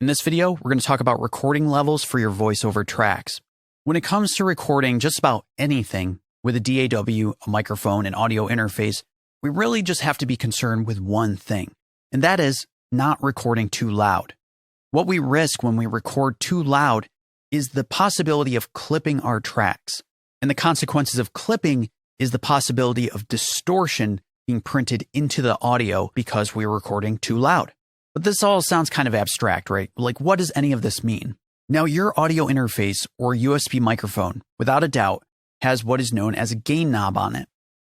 In this video, we're going to talk about recording levels for your voiceover tracks. When it comes to recording just about anything with a DAW, a microphone, and audio interface, we really just have to be concerned with one thing, and that is not recording too loud. What we risk when we record too loud is the possibility of clipping our tracks. And the consequences of clipping is the possibility of distortion being printed into the audio because we're recording too loud. But this all sounds kind of abstract, right? Like, what does any of this mean? Now, your audio interface or USB microphone, without a doubt, has what is known as a gain knob on it.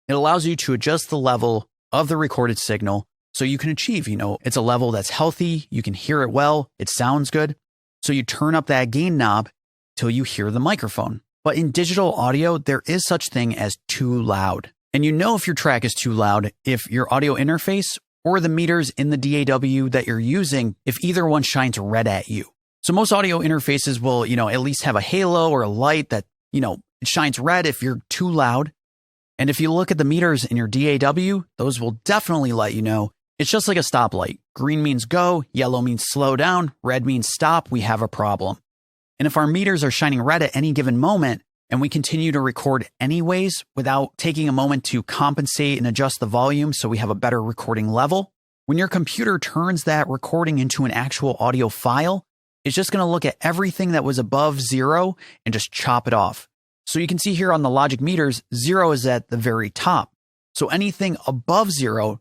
It allows you to adjust the level of the recorded signal so you can achieve, it's a level that's healthy, you can hear it well, it sounds good. So you turn up that gain knob till you hear the microphone. But in digital audio, there is such thing as too loud. And you know if your track is too loud if your audio interface or the meters in the DAW that you're using, if either one shines red at you. So most audio interfaces will, at least have a halo or a light that, it shines red if you're too loud. And if you look at the meters in your DAW, those will definitely let you know. It's just like a stoplight. Green means go, yellow means slow down, red means stop, we have a problem. And if our meters are shining red at any given moment, and we continue to record anyways without taking a moment to compensate and adjust the volume so we have a better recording level, when your computer turns that recording into an actual audio file, it's just going to look at everything that was above 0 and just chop it off. So you can see here on the Logic meters, 0 is at the very top. So anything above 0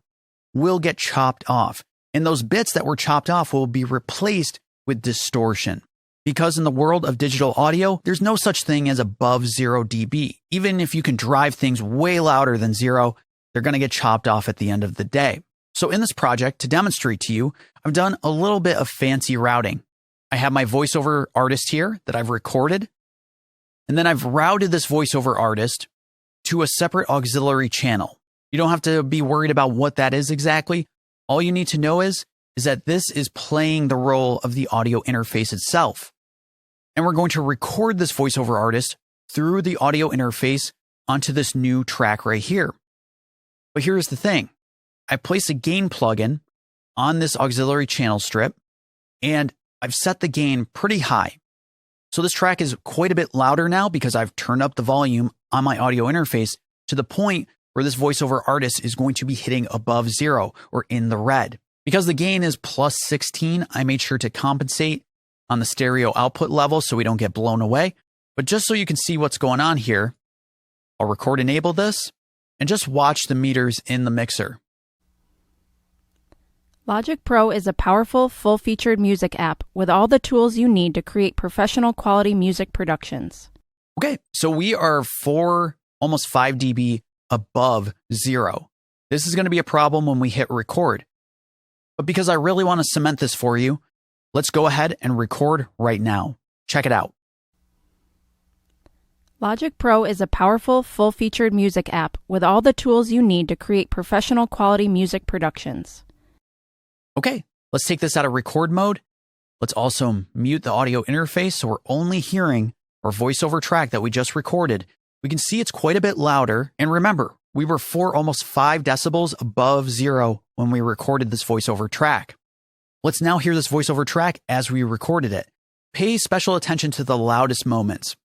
will get chopped off. And those bits that were chopped off will be replaced with distortion. Because in the world of digital audio, there's no such thing as above 0 dB. Even if you can drive things way louder than 0, they're going to get chopped off at the end of the day. So in this project, to demonstrate to you, I've done a little bit of fancy routing. I have my voiceover artist here that I've recorded, and then I've routed this voiceover artist to a separate auxiliary channel. You don't have to be worried about what that is exactly. All you need to know is that this is playing the role of the audio interface itself. And we're going to record this voiceover artist through the audio interface onto this new track right here. But here's the thing. I place a gain plugin on this auxiliary channel strip, and I've set the gain pretty high. So this track is quite a bit louder now because I've turned up the volume on my audio interface to the point where this voiceover artist is going to be hitting above 0 or in the red. Because the gain is plus 16, I made sure to compensate on the stereo output level so we don't get blown away. But just so you can see what's going on here, I'll record enable this and just watch the meters in the mixer. Logic Pro is a powerful, full-featured music app with all the tools you need to create professional quality music productions. Okay, so we are almost 5 dB above 0. This is going to be a problem when we hit record. But because I really want to cement this for you, let's go ahead and record right now. Check it out. Logic Pro is a powerful, full-featured music app with all the tools you need to create professional quality music productions. Okay, let's take this out of record mode. Let's also mute the audio interface so we're only hearing our voiceover track that we just recorded. We can see it's quite a bit louder. And remember, we were almost 5 decibels above 0 when we recorded this voiceover track. Let's now hear this voiceover track as we recorded it. Pay special attention to the loudest moments.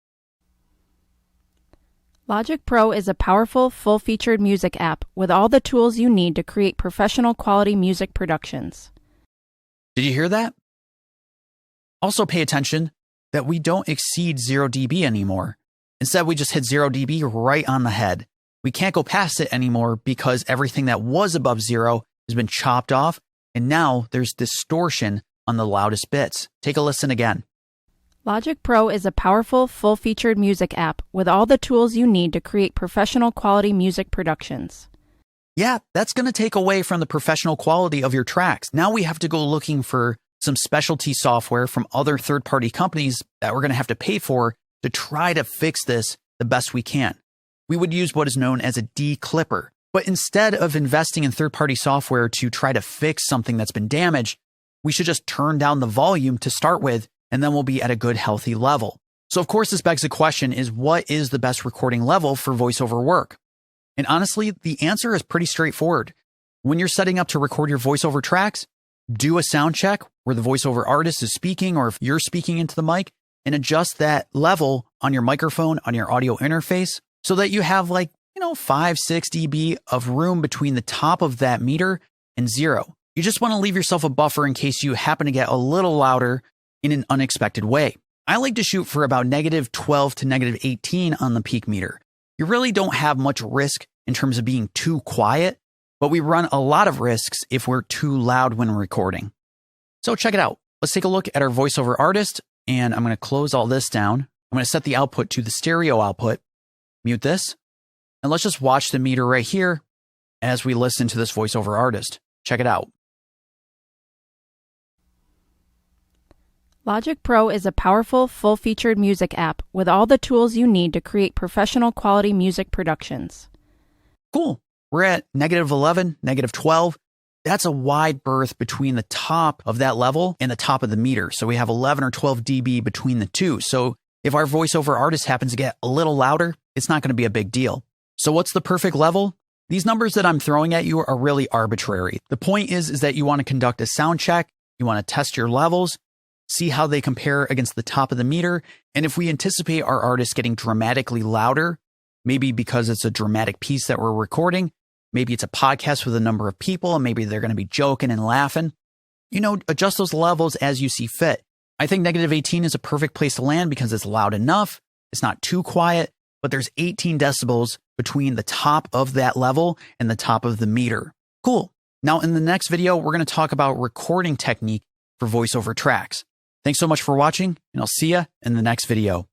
Logic Pro is a powerful, full-featured music app with all the tools you need to create professional quality music productions. Did you hear that? Also pay attention that we don't exceed 0 dB anymore. Instead, we just hit 0 dB right on the head. We can't go past it anymore because everything that was above 0 has been chopped off, and now there's distortion on the loudest bits. Take a listen again. Logic Pro is a powerful, full-featured music app with all the tools you need to create professional quality music productions. Yeah, that's going to take away from the professional quality of your tracks. Now we have to go looking for some specialty software from other third-party companies that we're going to have to pay for to try to fix this the best we can. We would use what is known as a declipper. But instead of investing in third-party software to try to fix something that's been damaged, we should just turn down the volume to start with, and then we'll be at a good, healthy level. So of course, this begs the question is, what is the best recording level for voiceover work? And honestly, the answer is pretty straightforward. When you're setting up to record your voiceover tracks, do a sound check where the voiceover artist is speaking or if you're speaking into the mic and adjust that level on your microphone, on your audio interface so that you have 5, 6 dB of room between the top of that meter and 0. You just want to leave yourself a buffer in case you happen to get a little louder in an unexpected way. I like to shoot for about -12 to -18 on the peak meter. You really don't have much risk in terms of being too quiet, but we run a lot of risks if we're too loud when recording. So check it out. Let's take a look at our voiceover artist, and I'm going to close all this down. I'm going to set the output to the stereo output, mute this, and let's just watch the meter right here as we listen to this voiceover artist. Check it out. Logic Pro is a powerful, full-featured music app with all the tools you need to create professional quality music productions. Cool. We're at -11, -12. That's a wide berth between the top of that level and the top of the meter. So we have 11 or 12 dB between the two. So if our voiceover artist happens to get a little louder, it's not going to be a big deal. So what's the perfect level? These numbers that I'm throwing at you are really arbitrary. The point is that you want to conduct a sound check. You want to test your levels, see how they compare against the top of the meter. And if we anticipate our artist getting dramatically louder, maybe because it's a dramatic piece that we're recording, maybe it's a podcast with a number of people and maybe they're going to be joking and laughing, adjust those levels as you see fit. I think -18 is a perfect place to land because it's loud enough. It's not too quiet, but there's 18 decibels between the top of that level and the top of the meter. Cool. Now in the next video, we're going to talk about recording technique for voiceover tracks. Thanks so much for watching, and I'll see you in the next video.